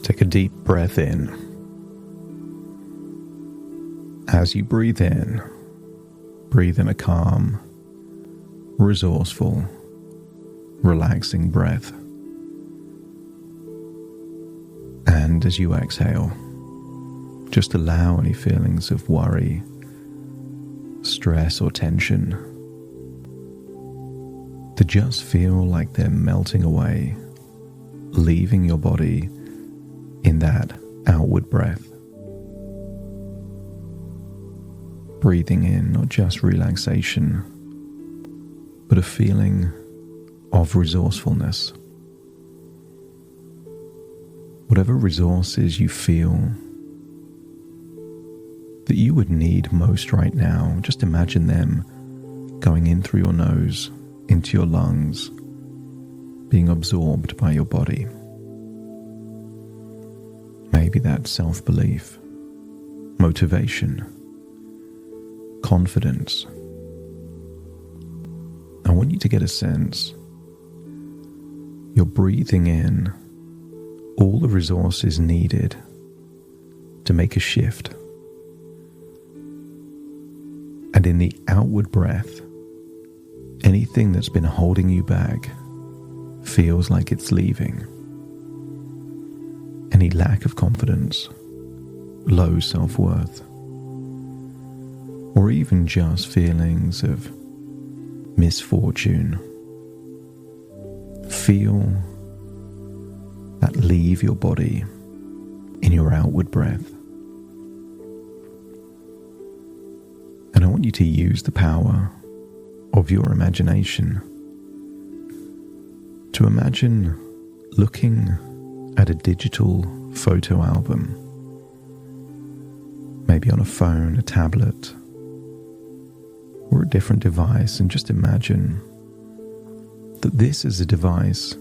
Take a deep breath in. As you breathe in a calm, resourceful, relaxing breath. And as you exhale, just allow any feelings of worry, stress, or tension to just feel like they're melting away, leaving your body in that outward breath. Breathing in not just relaxation, but a feeling of resourcefulness. Whatever resources you feel that you would need most right now, just imagine them going in through your nose, into your lungs, being absorbed by your body. Maybe that's self-belief, motivation, confidence. I want you to get a sense you're breathing in all the resources needed to make a shift. And in the outward breath, anything that's been holding you back feels like it's leaving. Any lack of confidence, low self-worth, or even just feelings of misfortune, feel that leave your body in your outward breath. And I want you to use the power of your imagination to imagine looking at a digital photo album, maybe on a phone, a tablet, or a different device, and just imagine that this is a device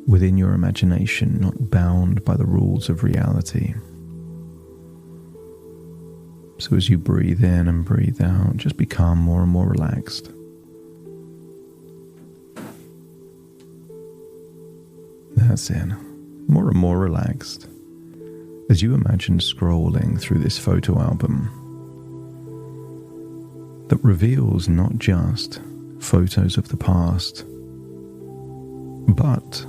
within your imagination, not bound by the rules of reality. So as you breathe in and breathe out, just become more and more relaxed. That's it. More and more relaxed as you imagine scrolling through this photo album that reveals not just photos of the past, but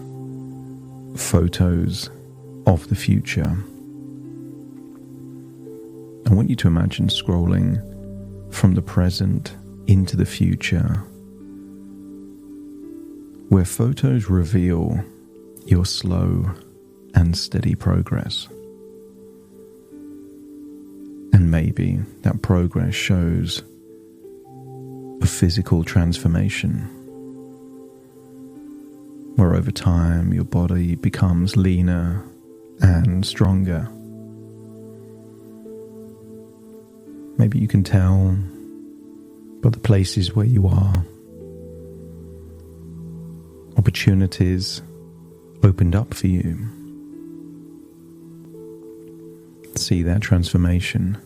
photos of the future. I want you to imagine scrolling from the present into the future, where photos reveal your slow and steady progress. And maybe that progress shows a physical transformation, where over time your body becomes leaner and stronger. Maybe you can tell by the places where you are, opportunities opened up for you. See that transformation.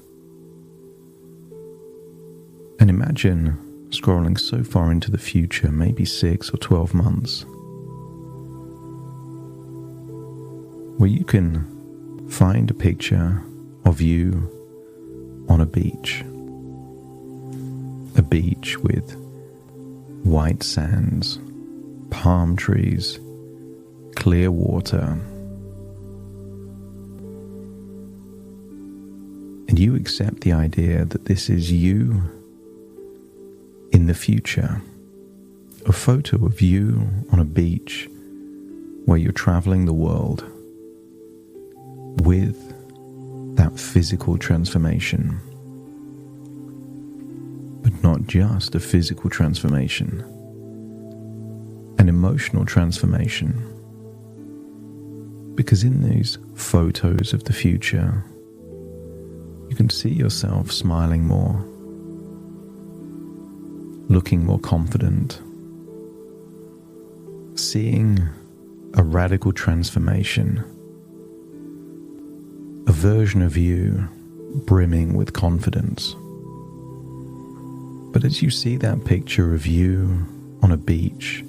And imagine scrolling so far into the future, maybe 6 or 12 months, where you can find a picture of you on a beach with white sands, palm trees, clear water, and you accept the idea that this is you in the future, a photo of you on a beach where you're traveling the world with that physical transformation. But not just a physical transformation, an emotional transformation. Because in these photos of the future, you can see yourself smiling more, looking more confident, seeing a radical transformation, a version of you brimming with confidence. But as you see that picture of you on a beach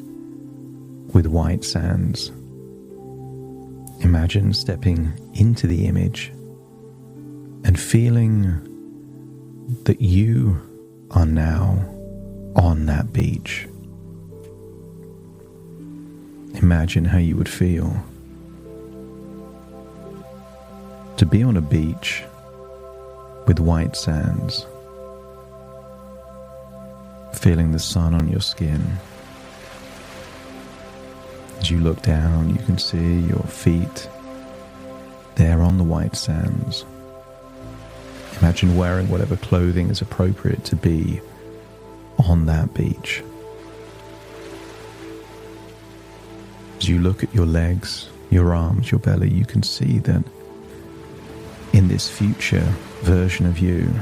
with white sands, Imagine stepping into the image and feeling that you are now on that beach. Imagine how you would feel to be on a beach with white sands, feeling the sun on your skin. As you look down, you can see your feet there on the white sands. Imagine wearing whatever clothing is appropriate to be on that beach. As you look at your legs, your arms, your belly, you can see that in this future version of you,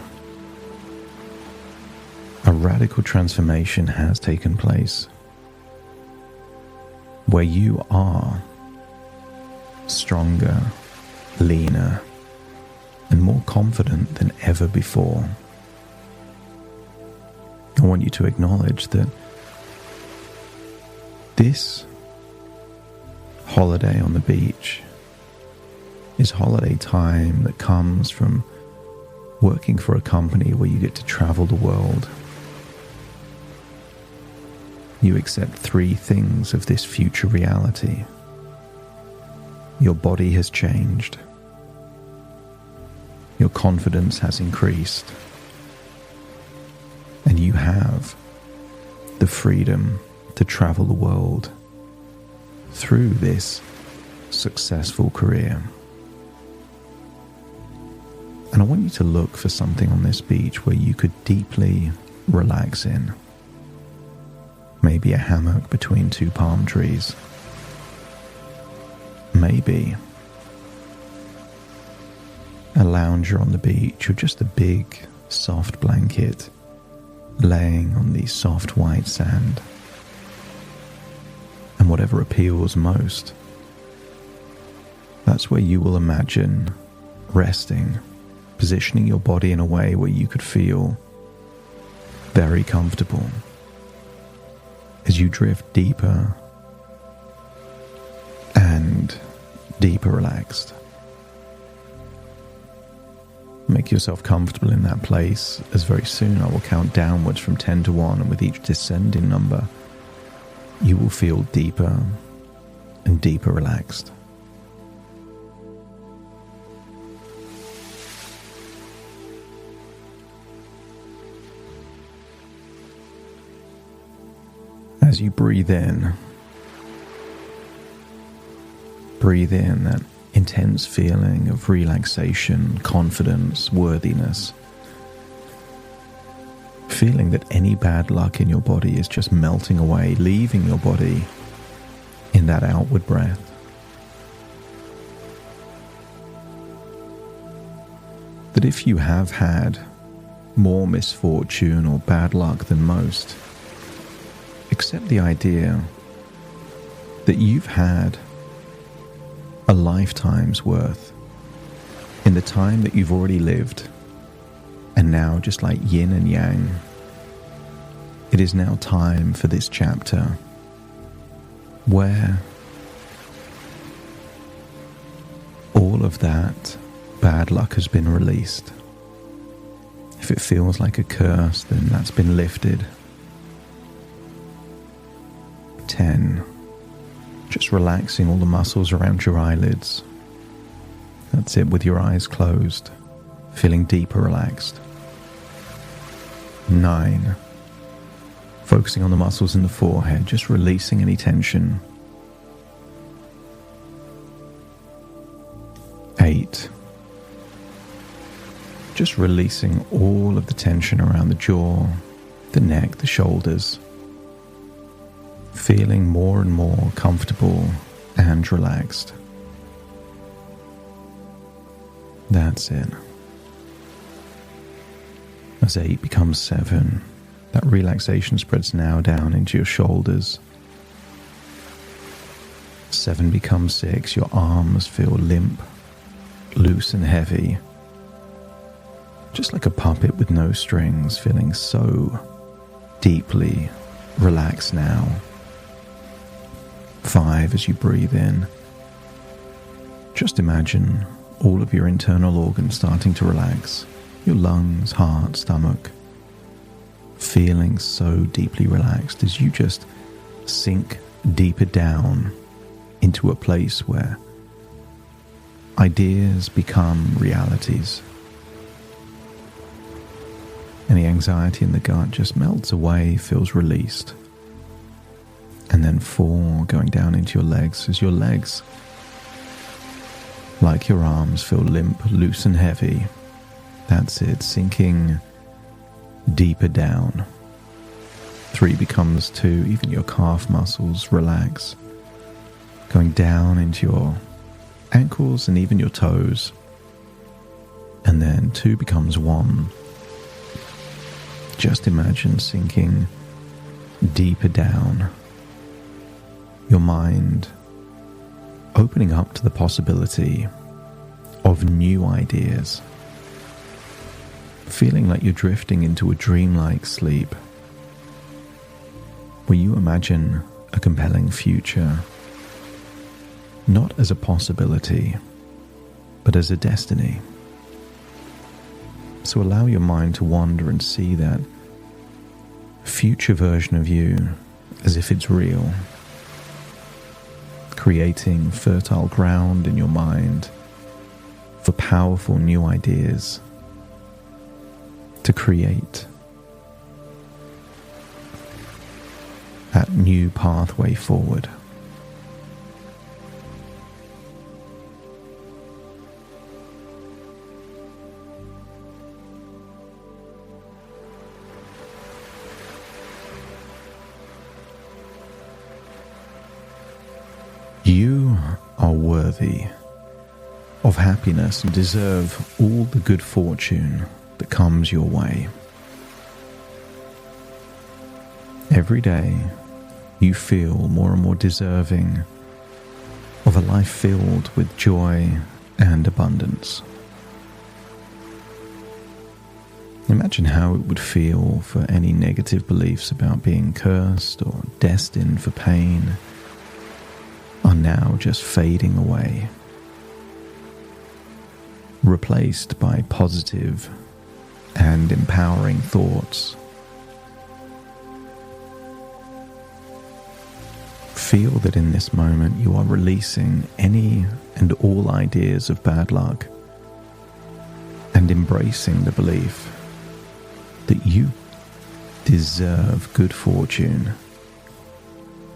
a radical transformation has taken place, where you are stronger, leaner, and more confident than ever before. I want you to acknowledge that this holiday on the beach is holiday time that comes from working for a company where you get to travel the world. You accept 3 things of this future reality. Your body has changed. Your confidence has increased. And you have the freedom to travel the world through this successful career. And I want you to look for something on this beach where you could deeply relax in. Maybe a hammock between 2 palm trees. Maybe a lounger on the beach, or just a big, soft blanket laying on the soft white sand. And whatever appeals most, that's where you will imagine resting, positioning your body in a way where you could feel very comfortable as you drift deeper and deeper relaxed. Make yourself comfortable in that place, as very soon I will count downwards from 10 to 1, and with each descending number, you will feel deeper and deeper relaxed. As you breathe in that intense feeling of relaxation, confidence, worthiness. Feeling that any bad luck in your body is just melting away, leaving your body in that outward breath. That if you have had more misfortune or bad luck than most, accept the idea that you've had a lifetime's worth in the time that you've already lived. And now, just like yin and yang, it is now time for this chapter where all of that bad luck has been released. If it feels like a curse, then that's been lifted. 10. Just relaxing all the muscles around your eyelids. That's it, with your eyes closed, feeling deeper relaxed. 9. Focusing on the muscles in the forehead, just releasing any tension. 8. Just releasing all of the tension around the jaw, the neck, the shoulders. Feeling more and more comfortable and relaxed. That's it. As 8 becomes 7, that relaxation spreads now down into your shoulders. 7 becomes 6, your arms feel limp, loose and heavy. Just like a puppet with no strings, feeling so deeply relaxed now. 5, as you breathe in, Just imagine all of your internal organs starting to relax. Your lungs, heart, stomach, feeling so deeply relaxed as you just sink deeper down into a place where ideas become realities. Any anxiety in the gut just melts away, feels released. And then 4, going down into your legs, as your legs, like your arms, feel limp, loose and heavy. That's it, sinking deeper down. 3 becomes 2, even your calf muscles relax. Going down into your ankles and even your toes. And then 2 becomes 1. Just imagine sinking deeper down. Your mind opening up to the possibility of new ideas. Feeling like you're drifting into a dreamlike sleep where you imagine a compelling future, not as a possibility, but as a destiny. So allow your mind to wander and see that future version of you as if it's real, creating fertile ground in your mind for powerful new ideas to create that new pathway forward. You are worthy of happiness and deserve all the good fortune that comes your way. Every day, you feel more and more deserving of a life filled with joy and abundance. Imagine how it would feel for any negative beliefs about being cursed or destined for pain are now just fading away, replaced by positive and empowering thoughts. Feel that in this moment you are releasing any and all ideas of bad luck and embracing the belief that you deserve good fortune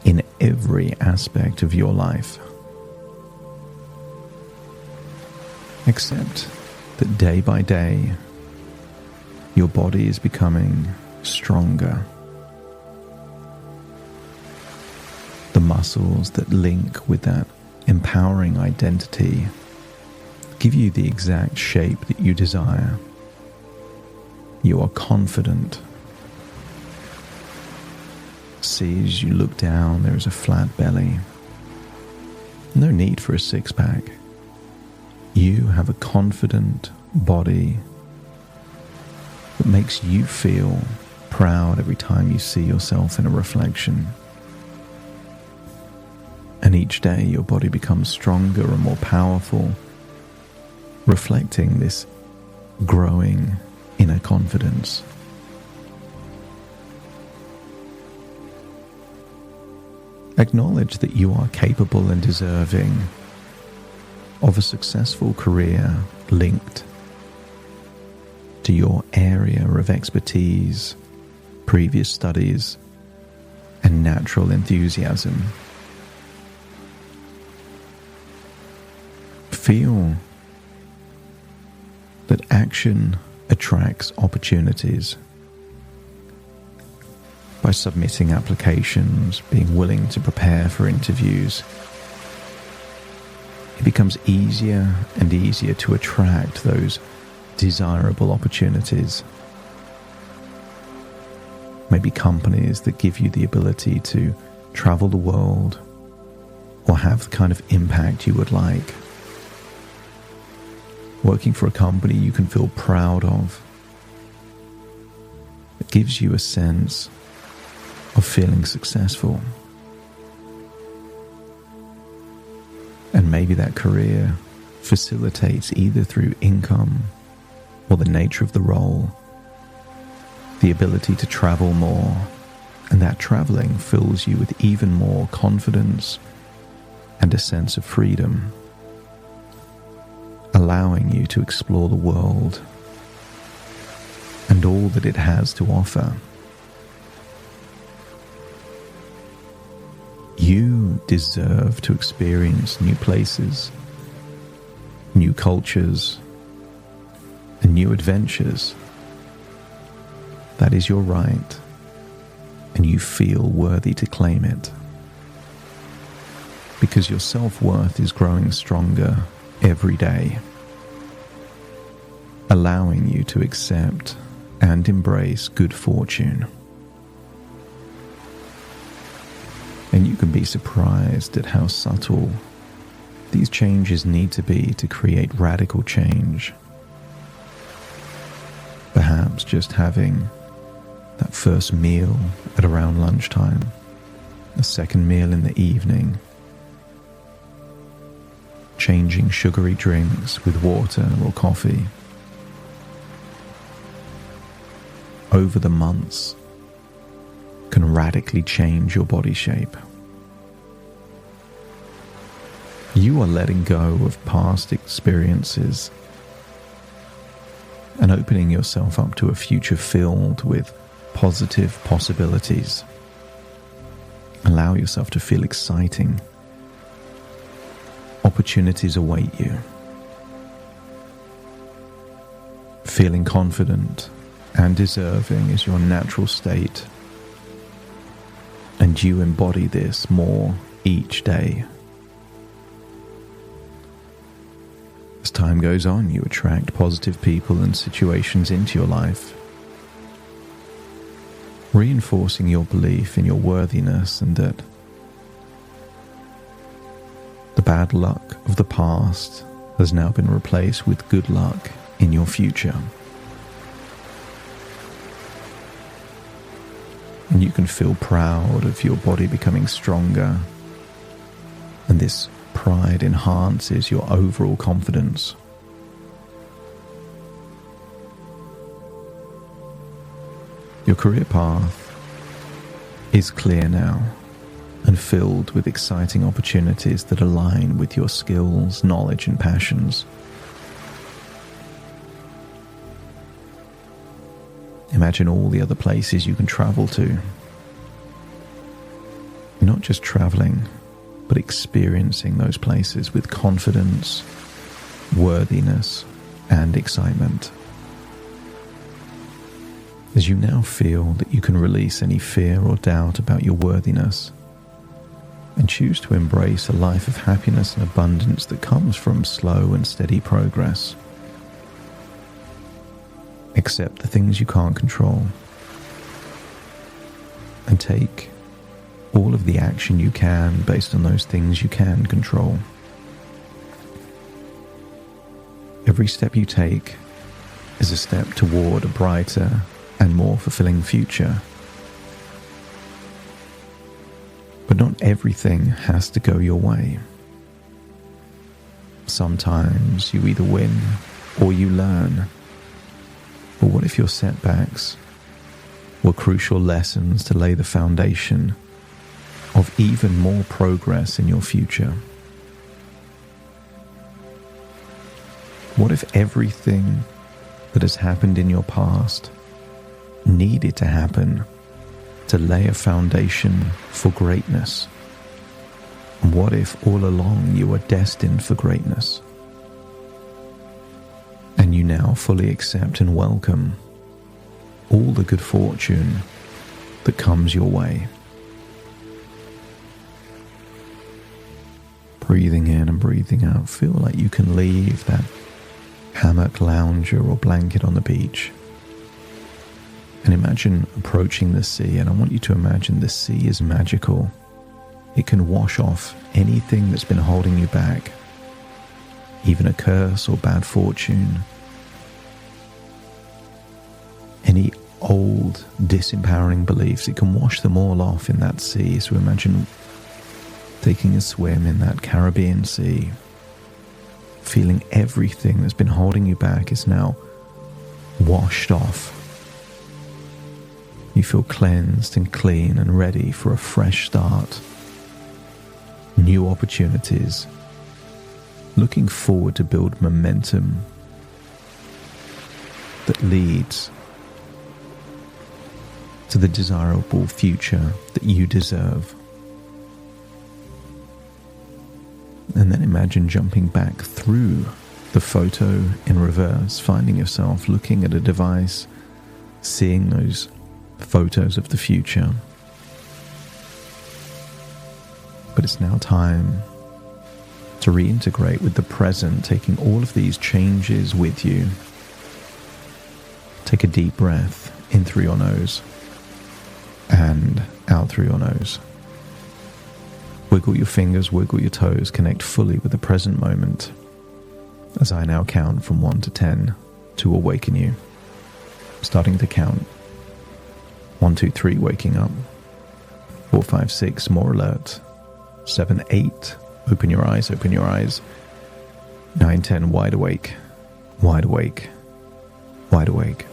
in every aspect of your life. Accept that day by day, your body is becoming stronger. The muscles that link with that empowering identity give you the exact shape that you desire. You are confident. See, as you look down, there is a flat belly. No need for a six-pack. You have a confident body that makes you feel proud every time you see yourself in a reflection. And each day your body becomes stronger and more powerful, reflecting this growing inner confidence. Acknowledge that you are capable and deserving of a successful career linked to your area of expertise, previous studies, and natural enthusiasm. Feel that action attracts opportunities. By submitting applications, being willing to prepare for interviews, it becomes easier and easier to attract those desirable opportunities. Maybe companies that give you the ability to travel the world or have the kind of impact you would like. Working for a company you can feel proud of. It gives you a sense of feeling successful. And maybe that career facilitates, either through income or the nature of the role, the ability to travel more, and that traveling fills you with even more confidence and a sense of freedom, allowing you to explore the world and all that it has to offer. You deserve to experience new places, new cultures, and new adventures. That is your right, and you feel worthy to claim it, because your self-worth is growing stronger every day, allowing you to accept and embrace good fortune. And you can be surprised at how subtle these changes need to be to create radical change. Perhaps just having that first meal at around lunchtime, a second meal in the evening, changing sugary drinks with water or coffee. Over the months, can radically change your body shape. You are letting go of past experiences and opening yourself up to a future filled with positive possibilities. Allow yourself to feel exciting. Opportunities await you. Feeling confident and deserving is your natural state, and you embody this more each day. As time goes on, you attract positive people and situations into your life, reinforcing your belief in your worthiness and that the bad luck of the past has now been replaced with good luck in your future. And you can feel proud of your body becoming stronger, and this pride enhances your overall confidence. Your career path is clear now and filled with exciting opportunities that align with your skills, knowledge, and passions. Imagine all the other places you can travel to. Not just traveling, but experiencing those places with confidence, worthiness, and excitement. As you now feel that you can release any fear or doubt about your worthiness and choose to embrace a life of happiness and abundance that comes from slow and steady progress. Accept the things you can't control and take all of the action you can based on those things you can control. Every step you take is a step toward a brighter and more fulfilling future. But not everything has to go your way. Sometimes you either win or you learn. But what if your setbacks were crucial lessons to lay the foundation of even more progress in your future? What if everything that has happened in your past needed to happen to lay a foundation for greatness? And what if all along you were destined for greatness? And you now fully accept and welcome all the good fortune that comes your way. Breathing in and breathing out, feel like you can leave that hammock, lounger, or blanket on the beach. And imagine approaching the sea, and I want you to imagine the sea is magical. It can wash off anything that's been holding you back, even a curse or bad fortune, any old disempowering beliefs. It can wash them all off in that sea. So imagine taking a swim in that Caribbean Sea, feeling everything that's been holding you back is now washed off. You feel cleansed and clean and ready for a fresh start. New opportunities. Looking forward to build momentum that leads to the desirable future that you deserve. And then imagine jumping back through the photo in reverse, finding yourself looking at a device, seeing those photos of the future. But it's now time to reintegrate with the present, taking all of these changes with you. Take a deep breath in through your nose and out through your nose. Wiggle your fingers, wiggle your toes, connect fully with the present moment as I now count from 1 to 10 to awaken you. Starting to count. 1, 2, 3, waking up. 4, 5, 6, more alert. 7, 8, open your eyes, open your eyes. 9, 10, wide awake, wide awake, wide awake.